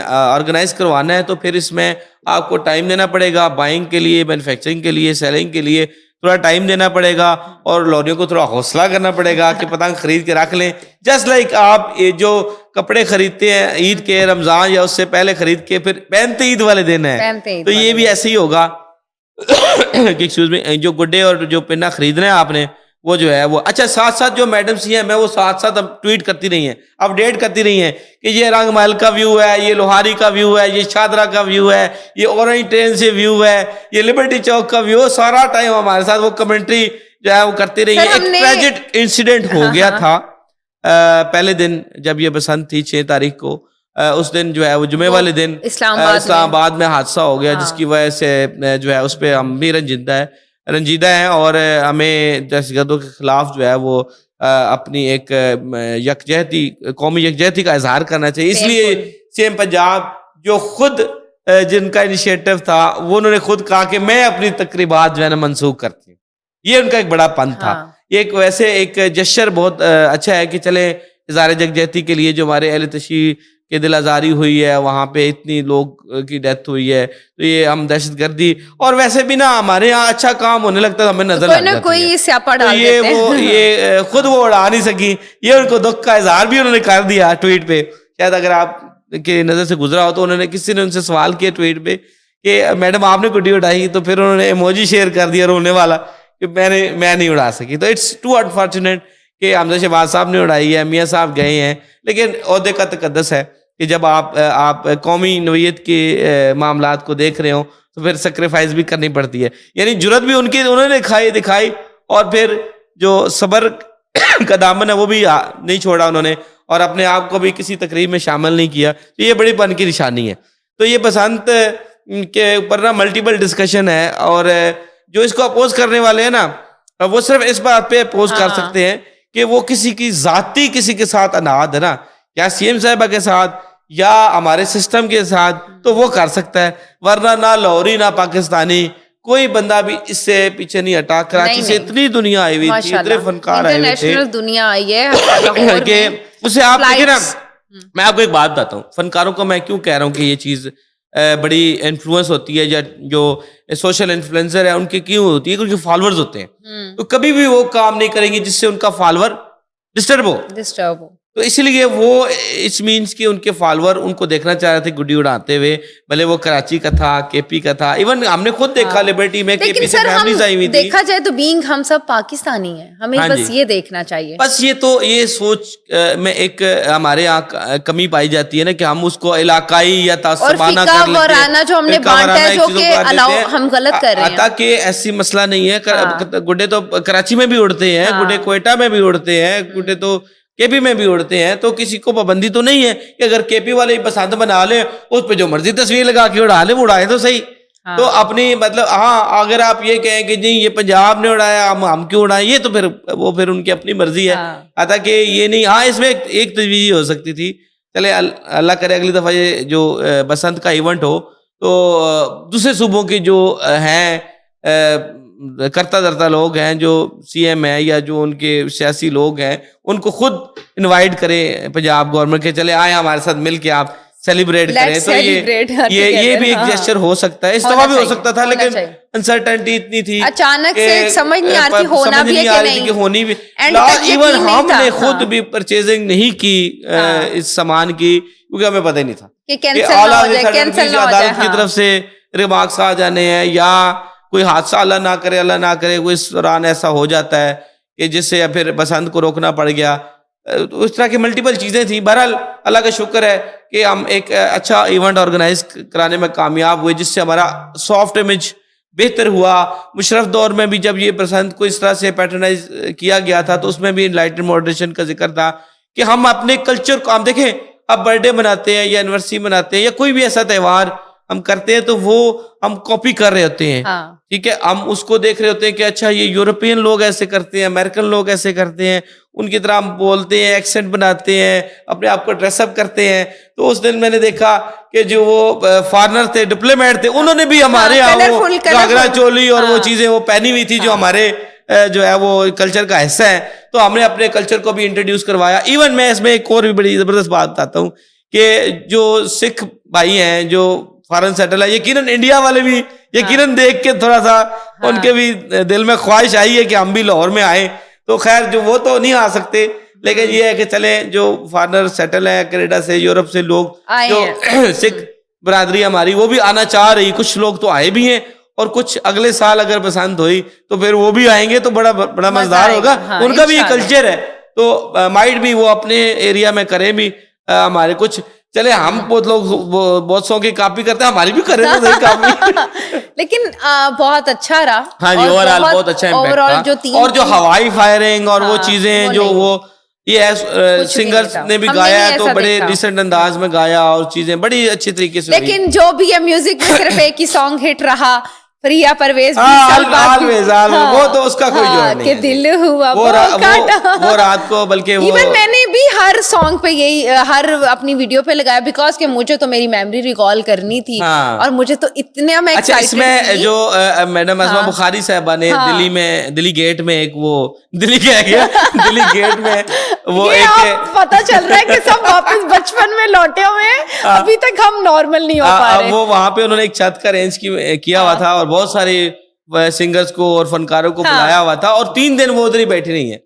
آرگنائز کروانا ہے تو پھر اس میں آپ کو ٹائم دینا پڑے گا, بائنگ کے لیے, مینوفیکچرنگ کے لیے, سیلنگ کے لیے تھوڑا ٹائم دینا پڑے گا, اور لوریوں کو تھوڑا حوصلہ کرنا پڑے گا کہ پتنگ خرید کے رکھ لیں. جسٹ لائک آپ جو کپڑے خریدتے ہیں عید کے, رمضان یا اس سے پہلے خرید کے پھر پہنتے عید والے دن ہے, تو یہ بھی ایسے ہی ہوگا ایکسکیوز می, جو گڈے اور جو پنا خریدنا ہے آپ نے وہ جو ہے وہ اچھا ساتھ ساتھ جو میڈم سی ہیں میں وہ ساتھ ساتھ اب ٹویٹ کرتی رہی ہیں, اپڈیٹ کرتی رہی ہیں کہ یہ رنگ محل کا ویو ہے, یہ لوہاری کا ویو ہے, یہ شادرہ کا ویو ہے, یہ اورنج ٹرین سے ویو ہے, یہ لبرٹی چوک کا ویو, سارا ٹائم ہمارے ساتھ وہ کمنٹری جو ہے وہ کرتی رہی ہیں. ایک ٹریجڈ انسیڈنٹ ہو گیا تھا پہلے دن جب یہ بسنت تھی 6 تاریخ کو, اس دن جو ہے وہ جمعے والے دن اسلام آباد میں حادثہ ہو گیا جس کی وجہ سے جو ہے اس پہ ہم بھی رنجیدہ ہیں اور ہمیں دہشت گردوں کے خلاف جو ہے وہ اپنی ایک یکجہتی قومی یکجہتی کا اظہار کرنا چاہیے. اس لیے CM پنجاب جو خود جن کا انیشیٹو تھا وہ انہوں نے خود کہا کہ میں اپنی تقریبات جو ہے نا منسوخ کرتی ہوں. یہ ان کا ایک بڑا پن تھا. یہ ایک ویسے ایک جشر بہت اچھا ہے کہ چلے اظہار یکجہتی کے لیے جو ہمارے اہل تشیع کہ دل آزاری ہوئی ہے, وہاں پہ اتنی لوگ کی ڈیتھ ہوئی ہے, تو یہ ہم دہشت گردی اور ویسے بھی نا ہمارے یہاں اچھا کام ہونے لگتا ہے ہمیں نظر لگ جاتی ہے. یہ خود وہ اڑا نہیں سکی, یہ ان کو دکھ کا اظہار بھی انہوں نے کر دیا ٹویٹ پہ. شاید اگر آپ کی نظر سے گزرا ہو تو انہوں نے کسی نے ان سے سوال کیا ٹویٹ پہ کہ میڈم آپ نے گڈی اڑائی, تو پھر انہوں نے ایموجی شیئر کر دیا رونے والا کہ میں نہیں اڑا سکی. تو اٹس ٹو انفارچونیٹ کہ حمزہ شہباز صاحب نے اڑائی ہے, میاں صاحب گئے ہیں, لیکن عہدے کا تقدس ہے کہ جب آپ قومی نوعیت کے معاملات کو دیکھ رہے ہوں تو پھر سیکریفائز بھی کرنی پڑتی ہے. یعنی جرت بھی انہوں نے دکھائی اور پھر جو صبر کا دامن ہے وہ بھی نہیں چھوڑا انہوں نے, اور اپنے آپ کو بھی کسی تقریب میں شامل نہیں کیا. تو یہ بڑی پن کی نشانی ہے. تو یہ بسنت کے اوپر نا ملٹیپل ڈسکشن ہے, اور جو اس کو اپوز کرنے والے ہیں نا وہ صرف اس بات پہ اپوز کر سکتے ہیں کہ وہ کسی کی ذاتی کسی کے ساتھ اناد ہے نا, یا CM صاحبہ کے ساتھ یا ہمارے سسٹم کے ساتھ, تو وہ کر سکتا ہے. ورنہ نہ لاہوری نہ پاکستانی کوئی بندہ بھی اس سے پیچھے نہیں ہٹا. کراچی سے اتنی دنیا آئی ہوئی تھی, اتنے فنکار آئے ہوئے تھے دنیا آئی ہے کہ اسے آپ دیکھیں نا. میں آپ کو ایک بات بتاتا ہوں, فنکاروں کو میں کیوں کہہ رہا ہوں کہ یہ چیز بڑی انفلوئنس ہوتی ہے, یا جو سوشل انفلوئنسر ہے ان کی کیوں ہوتی ہے, کیونکہ فالوورز ہوتے ہیں. تو کبھی بھی وہ کام نہیں کریں گے جس سے ان کا فالوور ڈسٹرب ہو. تو اس لیے وہ اس مینس کہ ان کے فالوور ان کو دیکھنا چاہ رہے تھے گڈی اڑاتے ہوئے, بھلے وہ کراچی کا تھا, KP کا تھا, ایون ہم نے خود دیکھا لبرٹی میں KP سے فیملیز آئی ہوئی تھی. دیکھا جائے تو بینگ ہم سب پاکستانی ہیں, ہمیں بس یہ دیکھنا چاہیے. بس یہ تو یہ سوچ میں ایک ہمارے یہاں کمی پائی جاتی ہے نا کہ ہم اس کو علاقائی یا تعصبانہ کر لیتے ہیں, جو ہم نے بانٹا ہے جو کہ ہم غلط کر رہے ہیں. تاکہ ایسی مسئلہ نہیں ہے. گڈے تو کراچی میں بھی اڑتے ہیں, گڈے کوئٹہ میں بھی اڑتے ہیں, گڈے تو KP میں بھی اڑتے ہیں. تو کسی کو پابندی تو نہیں ہے کہ اگر KP والے بسنت بنا لے, اس پہ جو مرضی تصویر لگا کے اڑا لے, وہ اڑائے تو صحیح. تو اپنی مطلب اگر آپ یہ کہیں کہ نہیں یہ پنجاب نے اڑایا ہم کیوں اڑائیں, یہ تو پھر ان کی اپنی مرضی ہے. تاکہ یہ نہیں, اس میں ایک تجویز ہو سکتی تھی, چلے اللہ کرے اگلی دفعہ یہ جو بسنت کا ایونٹ ہو تو دوسرے صوبوں کی جو ہیں کرتا دھرتا لوگ ہیں, جو CM ہے یا جو ان کے سیاسی لوگ ہیں, ان کو خود انوائٹ کریں پنجاب گورنمنٹ کے, چلے آئے ہمارے ساتھ مل کے آپ سیلیبریٹ کریں. تو یہ بھی ایک جیسچر ہو سکتا ہے, اس طرح بھی ہو سکتا تھا, لیکن انسرٹنٹی اتنی تھی اچانک سے سمجھ نہیں آ رہی ہونا بھی ہے کہ نہیں, ہونی بھی. ایون ہم نے خود بھی پرچیزنگ نہیں کی اس سامان کی, کیونکہ ہمیں پتہ ہی نہیں تھا کہ اعلیٰ عدالت کی طرف سے ریمارکس آ جانے ہیں, یا کوئی حادثہ اللہ نہ کرے کوئی اس دوران ایسا ہو جاتا ہے کہ جس سے پھر بسنت کو روکنا پڑ گیا. تو اس طرح کی ملٹیپل چیزیں تھیں. بہرحال اللہ کا شکر ہے کہ ہم ایک اچھا ایونٹ آرگنائز کرانے میں کامیاب ہوئے, جس سے ہمارا سافٹ امیج بہتر ہوا. مشرف دور میں بھی جب یہ بسنت کو اس طرح سے پیٹرنائز کیا گیا تھا تو اس میں بھی انلائٹن ماڈریشن کا ذکر تھا کہ ہم اپنے کلچر کو, ہم دیکھیں اب برتھ ڈے مناتے ہیں یا اینیورسری مناتے ہیں یا کوئی بھی ایسا تہوار ہم کرتے ہیں تو وہ ہم کاپی کر رہے ہوتے ہیں. ٹھیک ہے, ہم اس کو دیکھ رہے ہوتے ہیں کہ اچھا یہ یورپین لوگ ایسے کرتے ہیں, امریکن لوگ ایسے کرتے ہیں, ان کی طرح ہم بولتے ہیں, ایکسنٹ بناتے ہیں, اپنے آپ کو ڈریس اپ کرتے ہیں. تو اس دن میں نے دیکھا کہ جو وہ فارنر تھے, ڈپلومیٹ تھے, انہوں نے بھی ہمارے یہاں وہ گھاگرا چولی اور وہ چیزیں وہ پہنی ہوئی تھی جو ہمارے جو ہے وہ کلچر کا حصہ ہے. تو ہم نے اپنے کلچر کو بھی انٹروڈیوس کروایا. ایون میں اس میں ایک اور بھی بڑی زبردست بات بتاتا ہوں کہ جو سکھ بھائی ہیں جو فارن سیٹل ہے, یقیناً انڈیا والے بھی یقیناً دیکھ کے تھوڑا سا ان کے بھی دل میں خواہش آئی ہے کہ ہم بھی لاہور میں آئیں. تو خیر جو وہ تو نہیں آ سکتے, لیکن یہ ہے کہ چلیں جو فارنر سیٹل ہیں کینیڈا سے, یورپ سے لوگ, جو سکھ برادری ہماری وہ بھی آنا چاہ رہی, کچھ لوگ تو آئے بھی ہیں اور کچھ اگلے سال اگر بسنت ہوئی تو پھر وہ بھی آئیں گے تو بڑا مزدار ہوگا. ان کا بھی یہ کلچر ہے, تو مائٹ بھی وہ اپنے ایریا میں کریں بھی, ہمارے کچھ چلے ہم بہت لوگ بہت سو کی کاپی کرتے ہیں, ہماری بھی کریں تو صحیح کاپی. لیکن بہت اچھا رہا. ہاں جی, اوور آل بہت اچھا امپیکٹ تھا. اور جو ہوائی فائرنگ اور وہ چیزیں جو وہ یہ سنگرز نے بھی گایا ہے تو بڑے ڈیسنٹ انداز میں گایا اور چیزیں بڑی اچھی طریقے سے. لیکن جو بھی ہے میوزک میں صرف ایک ہی سانگ ہٹ رہا, پریا پرویز وہ تو اس کا کوئی جوڑ نہیں کہ دل ہوا وہ رات کو, بلکہ وہ ایون میں نے بھی ہر سانگ پہ یہی ہر اپنی ویڈیو پہ لگایا, بیکاز کہ مجھے تو میری میموری ریکال کرنی تھی اور مجھے تو اتنا میں اچھا. اس میں جو میڈم اسما بخاری صاحبہ نے دلی گیٹ میں ایک وہ دلی گیٹ میں وہ ایک پتا چل رہا ہے کہ سب واپس بچپن میں لوٹے ہوئے ہیں, ابھی تک ہم نارمل نہیں ہو پا رہے. وہ وہاں پہ انہوں نے ایک چھت کا ارینج کیا ہوا تھا اور بہت سارے سنگرز کو اور فنکاروں کو بلایا ہوا تھا, اور 3 دن وہ ادھر ہی بیٹھی رہی ہیں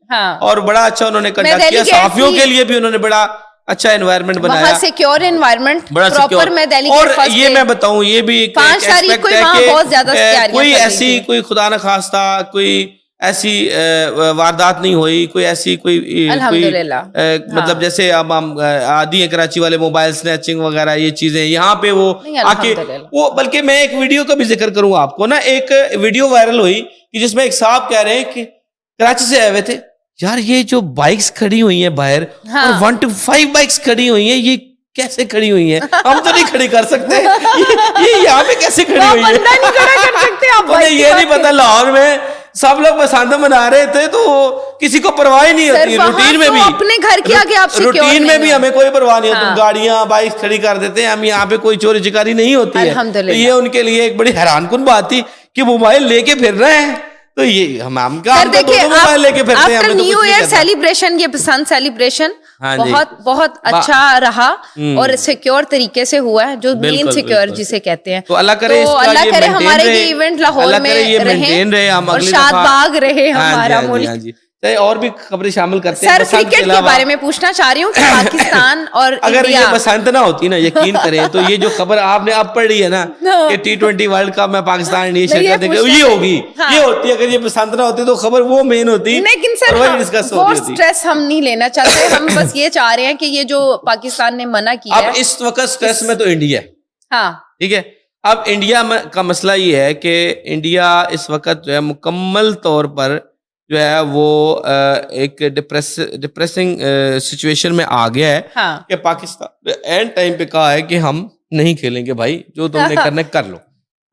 اور بڑا اچھا انہوں نے کنڈکٹ کیا. صحافیوں کے لیے بھی انہوں نے بڑا اچھا انوائرمنٹ بنایا, بہت سیکیور انوائرمنٹ, بڑا سیکیور. میں دہلی اور یہ میں بتاؤں یہ بھی ایک ایسپیکٹ ہے کہ کوئی ایسی کوئی خدا نخواستہ کوئی ایسی واردات نہیں ہوئی, کوئی ایسی کوئی مطلب جیسے اب ہم آدھی ہیں کراچی والے موبائل سنیچنگ وغیرہ یہ چیزیں یہاں پہ وہ آ کے وہ. بلکہ میں ایک ویڈیو کا بھی ذکر کروں آپ کو نا, ایک ویڈیو وائرل ہوئی کہ جس میں ایک صاحب کہہ رہے ہیں کہ کراچی سے آئے ہوئے تھے, یار یہ جو بائکس کھڑی ہوئی ہیں باہر اور 1 to 5 بائکس کھڑی ہوئی ہیں, یہ کیسے کھڑی ہوئی ہیں, ہم تو نہیں کھڑی کر سکتے, یہ یہاں پہ کیسے کھڑی ہوئی ہیں, انہیں یہ نہیں پتا. لاہور میں سب لوگ بسنت منا رہے تھے تو کسی کو پرواہ نہیں ہوتی. روٹین میں بھی اپنے گھر کے آگے آپ روٹین میں بھی ہمیں کوئی پرواہ نہیں ہوتی, گاڑیاں بائک کھڑی کر دیتے ہیں ہم, یہاں پہ کوئی چوری چکاری نہیں ہوتی ہے. یہ ان کے لیے ایک بڑی حیران کن بات تھی کہ موبائل لے کے پھر رہے ہیں, تو یہ ہم موبائل لے کے پھرتے ہیں. نیو ایئر سیلیبریشن, یہ بسنت سیلیبریشن بہت بہت اچھا رہا اور سیکیور طریقے سے ہوا ہے, جو مین سیکیور جسے کہتے ہیں. تو اللہ کرے ہمارے یہ ایونٹ لاہور میں رہے اور شاد باغ رہے ہمارا ملک. اور بھی خبریں شامل کرتے ہیں. سر کرکٹ کے بارے میں پوچھنا چاہ رہی ہوں کہ پاکستان اور اگر یہ بسنت نہ ہوتی نا, یقین کریں تو یہ جو خبر آپ نے اب پڑھ لی ہے نا کہ T20 ورلڈ کپ میں پاکستان انڈیا شرکت یہ ہوگی, یہ ہوتی ہے. اگر یہ بسنت نہ ہوتی تو خبر وہ مین ہوتی. لیکن سر وہ سٹریس ہم نہیں لینا چاہتے, ہم بس یہ چاہ رہے ہیں کہ یہ جو پاکستان نے منع کیا ہے, اب اس وقت سٹریس میں تو انڈیا ہے. ہاں ٹھیک ہے. اب انڈیا کا مسئلہ یہ ہے کہ انڈیا اس وقت جو ہے مکمل طور پر جو ہے وہ ایک ڈپریسنگ سچویشن میں آ گیا ہے کہ پاکستان اینڈ ٹائم پہ کہا ہے کہ ہم نہیں کھیلیں گے بھائی, جو تم نے کرنا کر لو.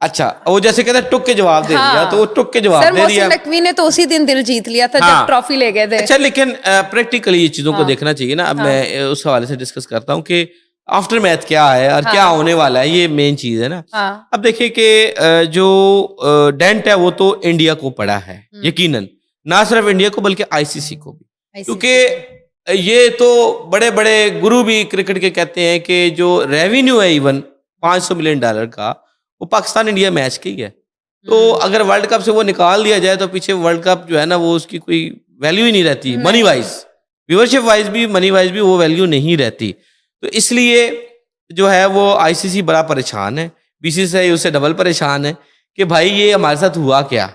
اچھا وہ جیسے کہتے ہیں ٹک کے جواب دے دیا, تو وہ ٹک کے جواب دے دیا. نقوی نے تو اسی دن دل جیت لیا تھا جب ٹرافی لے گئے تھے. اچھا لیکن پریکٹیکلی یہ چیزوں کو دیکھنا چاہیے نا. اب میں اس حوالے سے ڈسکس کرتا ہوں کہ آفٹر میتھ کیا ہے اور کیا ہونے والا ہے, یہ مین چیز ہے نا. اب دیکھیں کہ جو ڈینٹ ہے وہ تو انڈیا کو پڑا ہے یقیناً, نہ صرف انڈیا کو بلکہ ICC کو بھی, کیونکہ یہ تو بڑے بڑے گرو بھی کرکٹ کے کہتے ہیں کہ جو ریونیو ہے ایون $500 ملین کا وہ پاکستان انڈیا میچ کا ہی ہے. تو اگر ورلڈ کپ سے وہ نکال دیا جائے تو پیچھے ورلڈ کپ جو ہے نا وہ اس کی کوئی ویلیو ہی نہیں رہتی, منی وائز, ویورشپ وائز بھی, منی وائز بھی وہ ویلیو نہیں رہتی. تو اس لیے جو ہے وہ ICC بڑا پریشان ہے, BCCI اس سے ڈبل پریشان ہے کہ بھائی یہ ہمارے ساتھ ہوا کیا,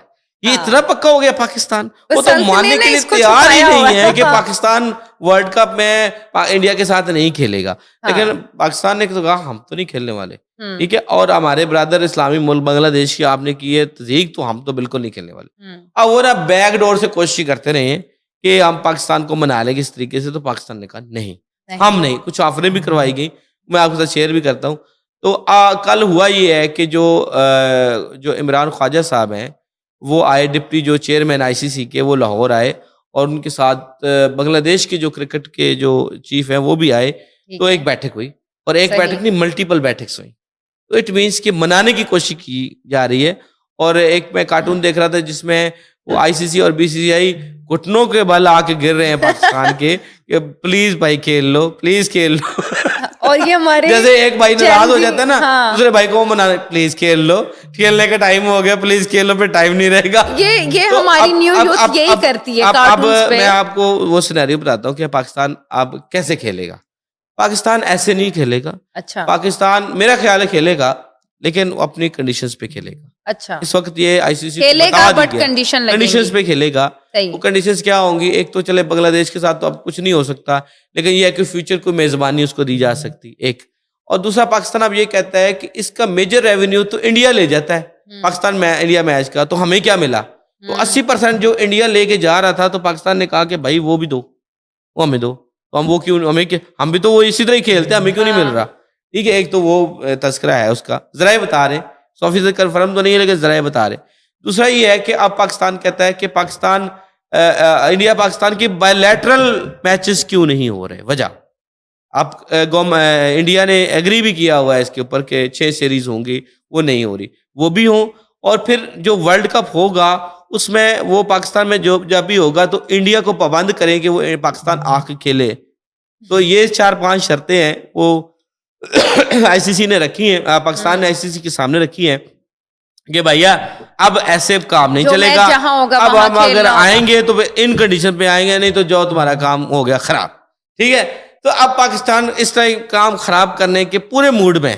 یہ اتنا پکا ہو گیا پاکستان, وہ تو ماننے کے لیے تیار ہی نہیں ہے کہ پاکستان ورلڈ کپ میں انڈیا کے ساتھ نہیں کھیلے گا. لیکن پاکستان نے تو کہا ہم تو نہیں کھیلنے والے, ٹھیک ہے. اور ہمارے برادر اسلامی ملک بنگلہ دیش کی آپ نے کی ہے تصدیق, تو ہم تو بالکل نہیں کھیلنے والے. اب وہ نا بیک ڈور سے کوشش کرتے رہے ہیں کہ ہم پاکستان کو منا لیں گے اس طریقے سے, تو پاکستان نے کہا نہیں ہم نہیں. کچھ آفریں بھی کروائی گئی, میں آپ کے ساتھ شیئر بھی کرتا ہوں. تو کل ہوا یہ ہے کہ جو عمران خواجہ صاحب ہیں وہ آئے, ڈپٹی جو چیئرمین ICC کے, وہ لاہور آئے, اور ان کے ساتھ بنگلہ دیش کے جو کرکٹ کے جو چیف ہیں وہ بھی آئے. تو ایک بیٹھک ہوئی, اور ایک بیٹھک نہیں ملٹیپل بیٹھکس ہوئی. تو اٹ مینس کہ منانے کی کوشش کی جا رہی ہے. اور ایک میں کارٹون دیکھ رہا تھا جس میں وہ ICC اور BCCI گھٹنوں کے بل آ کے گر رہے ہیں پاکستان کے کہ پلیز بھائی کھیل لو, پلیز کھیل لو. اور یہ ہمارے جیسے ایک بھائی ناراض ہو جاتا ہے نا, دوسرے بھائی کو منا پلیز کھیل لو, کھیلنے کا ٹائم ہو گیا, پلیز کھیل لو, پھر ٹائم نہیں رہے گا. یہ ہماری نیو یوتھ یہی کرتی ہے. اب میں آپ کو وہ سینیریو بتاتا ہوں کہ پاکستان اب کیسے کھیلے گا. پاکستان ایسے نہیں کھیلے گا. اچھا, پاکستان میرا خیال ہے کھیلے گا, لیکن وہ اپنی کنڈیشنز پہ کھیلے گا. اچھا, اس وقت یہ آئی سی سی کھیلے گا بٹ کنڈیشنز پہ کھیلے گا. وہ کنڈیشنز کیا ہوں گی؟ ایک تو چلے بنگلہ دیش کے ساتھ تو اب کچھ نہیں ہو سکتا, لیکن یہ ہے کہ فیوچر کو میزبانی اس کو دی جا سکتی ایک. اور دوسرا پاکستان اب یہ کہتا ہے کہ اس کا میجر ریونیو تو انڈیا لے جاتا ہے پاکستان میں انڈیا میچ کا, تو ہمیں کیا ملا؟ تو 80% جو انڈیا لے کے جا رہا تھا تو پاکستان نے کہا کہ بھائی وہ بھی دو, وہ ہمیں دو. تو ہم وہ کیوں, ہم بھی تو وہ اسی طرح ہی کھیلتے ہیں, ہمیں کیوں نہیں مل رہا؟ ٹھیک ہے, ایک تو وہ تذکرہ ہے اس کا, ذرائع بتا رہے ہیں, 100% کنفرم تو نہیں ہے لیکن ذرائع بتا رہے. دوسرا یہ ہے کہ اب پاکستان کہتا ہے کہ پاکستان انڈیا پاکستان کی بائی لیٹرل میچز کیوں نہیں ہو رہے. وجہ اب انڈیا نے ایگری بھی کیا ہوا ہے اس کے اوپر کہ 6 سیریز ہوں گی, وہ نہیں ہو رہی, وہ بھی ہوں. اور پھر جو ورلڈ کپ ہوگا اس میں وہ پاکستان میں جب بھی ہوگا تو انڈیا کو پابند کریں کہ وہ پاکستان آ کے کھیلے. تو یہ 4-5 شرطیں ہیں وہ آئی سی سی نے رکھی ہیں, پاکستان نے آئی سی سی کے سامنے رکھی ہیں کہ بھیا اب ایسے کام نہیں چلے گا. اب ہم اگر آئیں گے تو ان کنڈیشن پہ آئیں گے, نہیں تو جو تمہارا کام ہو گیا خراب. ٹھیک ہے, تو اب پاکستان اس طرح کام خراب کرنے کے پورے موڈ میں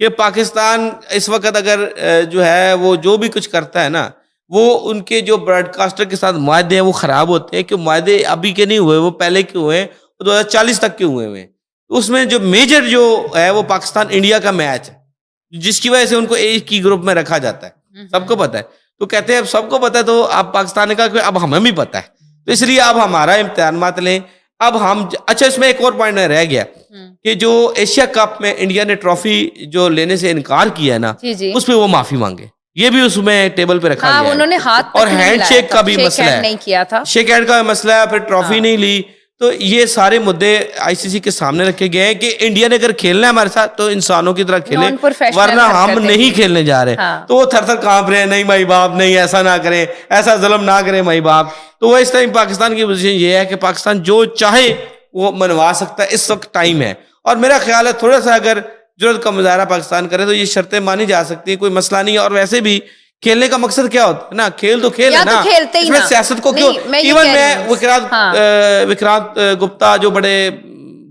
کہ پاکستان اس وقت اگر جو ہے وہ جو بھی کچھ کرتا ہے نا, وہ ان کے جو براڈ کاسٹر کے ساتھ معاہدے ہیں وہ خراب ہوتے ہیں. کہ معاہدے ابھی کے نہیں ہوئے, وہ پہلے کے ہوئے ہیں, 2040 تک کے ہوئے ہیں. اس میں جو میجر جو ہے وہ پاکستان انڈیا کا میچ ہے, جس کی وجہ سے ان کو ایک ہی گروپ میں رکھا جاتا ہے. سب کو پتا ہے, تو کہتے ہیں اب سب کو پتا ہے, تو اب پاکستان نے کہا کہ اب ہمیں بھی پتا ہے, تو اس لیے اب ہمارا امتحان مت لیں. اب ہم اچھا, اس میں ایک اور پوائنٹ رہ گیا کہ جو ایشیا کپ میں انڈیا نے ٹرافی جو لینے سے انکار کیا ہے نا, اس پہ وہ معافی مانگے. یہ بھی اس میں ٹیبل پہ رکھا گیا, انہوں نے ہاتھ اور ہینڈ شیک کا بھی مسئلہ ہے, نہیں کیا تھا, شیک ہینڈ کا مسئلہ ہے, پھر ٹرافی نہیں لی. تو یہ سارے مدعے آئی سی سی کے سامنے رکھے گئے ہیں کہ انڈیا نے اگر کھیلنا ہے ہمارے ساتھ تو انسانوں کی طرح کھیلے, ورنہ ہم نہیں کھیلنے جا رہے. تو وہ تھر تھر کانپ رہے ہیں, نہیں مائی باپ نہیں, ایسا نہ کریں, ایسا ظلم نہ کریں مائی باپ. تو وہ اس ٹائم پاکستان کی پوزیشن یہ ہے کہ پاکستان جو چاہے وہ منوا سکتا ہے, اس وقت ٹائم ہے. اور میرا خیال ہے تھوڑا سا اگر ضرورت کا مظاہرہ پاکستان کرے تو یہ شرطیں مانی جا سکتی ہیں, کوئی مسئلہ نہیں ہے. اور ویسے بھی کھیلنے کا مقصد کیا ہوتا ہے نا, کھیل تو کھیل ہے نا, اس میں سیاست کو کیوں. ایون میں وکرانت گپتا جو بڑے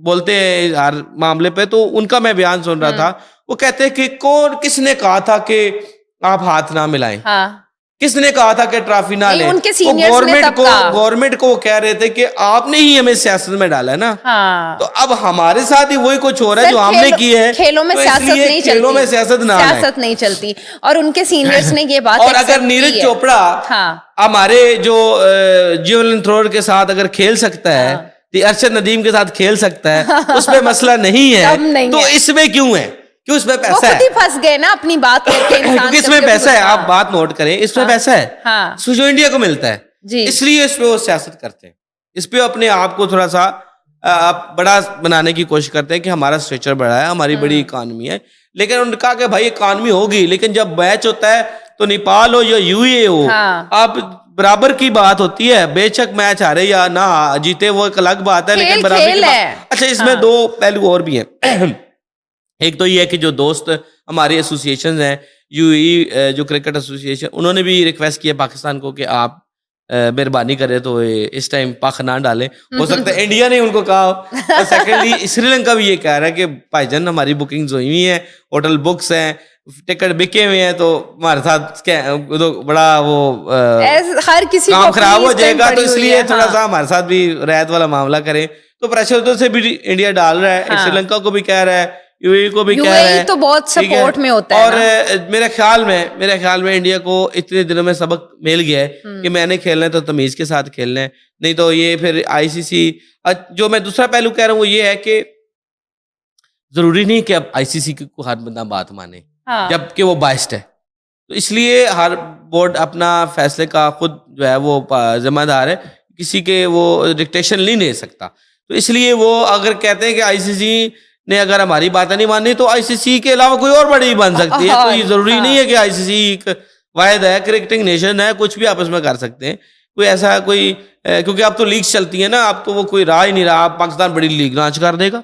بولتے ہیں ہر معاملے پہ, تو ان کا میں بیان سن رہا تھا. وہ کہتے ہیں کہ کس نے کہا تھا کہ آپ ہاتھ نہ ملائیں, کس نے کہا تھا کہ ٹرافی نہ لیں. گورنمنٹ کو وہ کہہ رہے تھے کہ آپ نے ہی ہمیں سیاست میں ڈالا ہے نا, تو اب ہمارے ساتھ ہی وہی کچھ ہو رہا ہے جو ہم نے کی ہے. کھیلوں میں سیاست نہیں چلتی, اور ان کے سینئرز نے یہ بات. اور اگر نیرج چوپڑا ہمارے جو جیولن تھرور کے ساتھ اگر کھیل سکتا ہے, ارشد ندیم کے ساتھ کھیل سکتا ہے, اس میں مسئلہ نہیں ہے, تو اس میں کیوں ہے؟ کیوں اس میں پیسہ ہے؟ پھنس گئے نا اپنی بات کر کے, کیونکہ اس میں پیسہ ہے. آپ بات نوٹ کریں, اس میں پیسہ ہے جو انڈیا کو ملتا ہے, اس لیے اس پہ وہ سیاست کرتے ہیں, اس پہ اپنے آپ کو تھوڑا سا بڑا بنانے کی کوشش کرتے ہیں کہ ہمارا اسٹرکچر بڑا ہے, ہماری بڑی اکانومی ہے. لیکن انہوں نے کہا کہ بھائی اکانومی ہوگی, لیکن جب میچ ہوتا ہے تو نیپال ہو یا یو اے ہو, آپ برابر کی بات ہوتی ہے. بے شک میچ ہارے یا نہ جیتے وہ ایک الگ بات ہے, لیکن برابر کی بات. اچھا, اس میں 2 پہلو اور بھی ہیں. ایک تو یہ ہے کہ جو دوست ہماری ایسوسیشنز ہیں, یو اے جو کرکٹ ایسوسیشن, انہوں نے بھی ریکویسٹ کیا پاکستان کو کہ آپ مہربانی کرے تو اس ٹائم پاک نہ ڈالیں. ہو سکتا ہے انڈیا نے ان کو کہا. اور سیکنڈلی سری لنکا بھی یہ کہہ رہا ہے کہ بھائی جان ہماری بکنگز ہوئی ہوئی ہیں, ہوٹل بکس ہیں, ٹکٹ بکے ہوئے ہیں, تو ہمارے ساتھ بڑا وہ ہر کسی کام خراب ہو جائے گا. تو اس لیے تھوڑا سا ہمارے ساتھ بھی رعایت والا معاملہ کریں. تو پریشر ادھر سے بھی انڈیا ڈال رہا ہے, سری لنکا کو بھی کہہ رہا ہے, یو اے کو بھی کہہ رہا ہے, تو بہت سپورٹ میں ہوتا ہے. اور میرے خیال میں انڈیا کو اتنے دنوں میں سبق مل گیا ہے کہ میں نے کھیلنا ہے تو تمیز کے ساتھ کھیلنا ہے, نہیں تو یہ پھر آئی سی سی. جو میں دوسرا پہلو کہہ رہا ہوں وہ یہ ہے کہ ضروری نہیں کہ اب آئی سی سی کو ہر بندہ بات مانے, جبکہ وہ بائسڈ ہے. تو اس لیے ہر بورڈ اپنا فیصلے کا خود جو ہے وہ ذمہ دار ہے, کسی کے وہ ڈکٹیشن نہیں لے سکتا. تو اس لیے وہ اگر کہتے ہیں کہ آئی سی سی نے اگر ہماری باتیں نہیں مانی تو آئی سی سی کے علاوہ کوئی اور بڑی بن سکتی ہے. کوئی ضروری نہیں ہے کہ آئی سی سی ایک واحد ہے, کرکٹنگ نیشن ہے, کچھ بھی آپس میں کر سکتے ہیں. کوئی ایسا کوئی, کیونکہ اب تو لیگز چلتی ہیں نا, اب تو وہ کوئی راہ ہی نہیں رہا. پاکستان بڑی لیگ لانچ کر دے گا,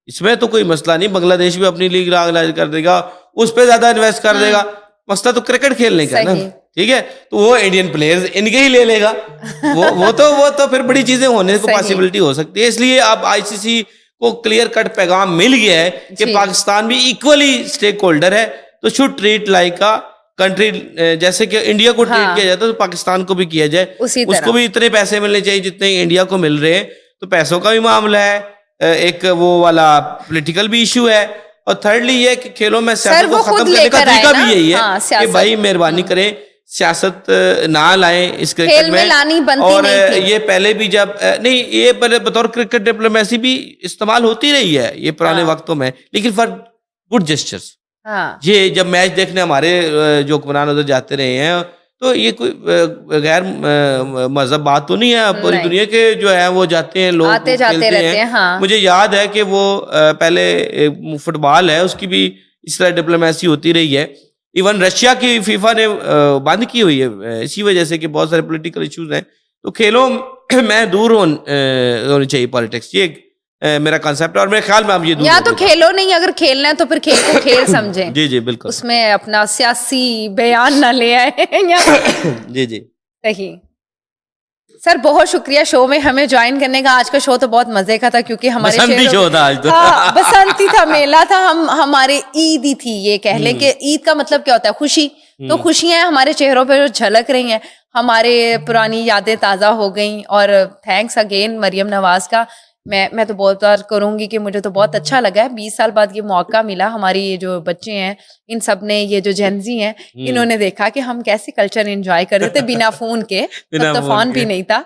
اس میں تو کوئی مسئلہ نہیں. بنگلہ دیش بھی اپنی لیگ لانچ کر دے گا, اس پہ زیادہ انویسٹ کر دے گا. مسئلہ تو کرکٹ کھیلنے کا نا, ٹھیک ہے. تو وہ انڈین پلیئرز ان کے ہی لے لے گا, وہ تو پھر بڑی چیزیں ہونے کو پاسبلٹی ہو سکتی ہے. اس لیے اب آئی سی سی کو کلیئر کٹ پیغام مل گیا ہے کہ پاکستان بھی ایکولی اسٹیک ہولڈر ہے, تو should treat like a country, جیسے کہ انڈیا کو ٹریٹ کیا جاتا ہے تو پاکستان کو بھی کیا جائے, اس کو بھی اتنے پیسے ملنے چاہیے جتنے انڈیا کو مل رہے ہیں. تو پیسوں کا بھی معاملہ ہے, ایک وہ والا پولیٹیکل بھی ایشو ہے, اور تھرڈلی یہ کہ کھیلوں میں سیاست کو ختم کرنے کا طریقہ بھی یہی ہے کہ بھائی مہربانی کریں سیاست نہ لائیں اس کرکٹ میں. اور یہ پہلے بھی جب نہیں, یہ بطور کرکٹ ڈپلومیسی بھی استعمال ہوتی رہی ہے یہ پرانے وقتوں میں, لیکن فار گڈ جسچرز. یہ جب میچ دیکھنے ہمارے جو حکمران ادھر جاتے رہے ہیں تو یہ کوئی غیر مذہب بات تو نہیں ہے, پوری دنیا کے جو ہے وہ جاتے ہیں, لوگ کھیلتے ہیں. مجھے یاد ہے کہ وہ پہلے فٹ بال ہے اس کی بھی اس طرح ڈپلومیسی ہوتی رہی ہے. ایون رشیا کی فیفا نے بند کی ہوئی ہے اسی وجہ سے کہ بہت سارے پولیٹیکل ایشوز ہیں. تو کھیلوں میں دور ہونی چاہیے پالیٹکس, یہ میرا کانسیپٹ ہے, اور میرے خیال میں آپ یہ دور یا تو کھیلو نہیں, اگر کھیلنا ہے تو پھر کھیل کو کھیل سمجھیں. جی جی بالکل, اس میں اپنا سیاسی بیان نہ لے آئے. جی جی صحیح. سر بہت شکریہ شو میں ہمیں جوائن کرنے کا. آج کا شو تو بہت مزے کا تھا کیونکہ ہمارے شو تھا آج تو, بسنتی تھا, میلہ تھا, ہمارے عید ہی تھی. یہ کہہ لیں کہ عید کا مطلب کیا ہوتا ہے, خوشی. تو خوشیاں ہمارے چہروں پہ جو جھلک رہی ہیں, ہمارے پرانی یادیں تازہ ہو گئیں. اور تھینکس اگین مریم نواز کا. میں تو بہت بار کروں گی کہ مجھے تو بہت اچھا لگا ہے 20 سال بعد یہ موقع ملا. ہماری یہ جو بچے ہیں ان سب نے, یہ جو جینزی ہیں انہوں نے دیکھا کہ ہم کیسے کلچر انجوائے کر رہے تھے بنا فون کے. تب تو فون بھی نہیں تھا.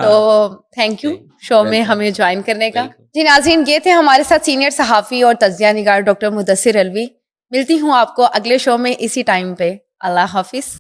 تو تھینک یو شو میں ہمیں جوائن کرنے کا. جی ناظرین, یہ تھے ہمارے ساتھ سینئر صحافی اور تجزیہ نگار ڈاکٹر مدثر علوی. ملتی ہوں آپ کو اگلے شو میں اسی ٹائم پہ. اللہ حافظ.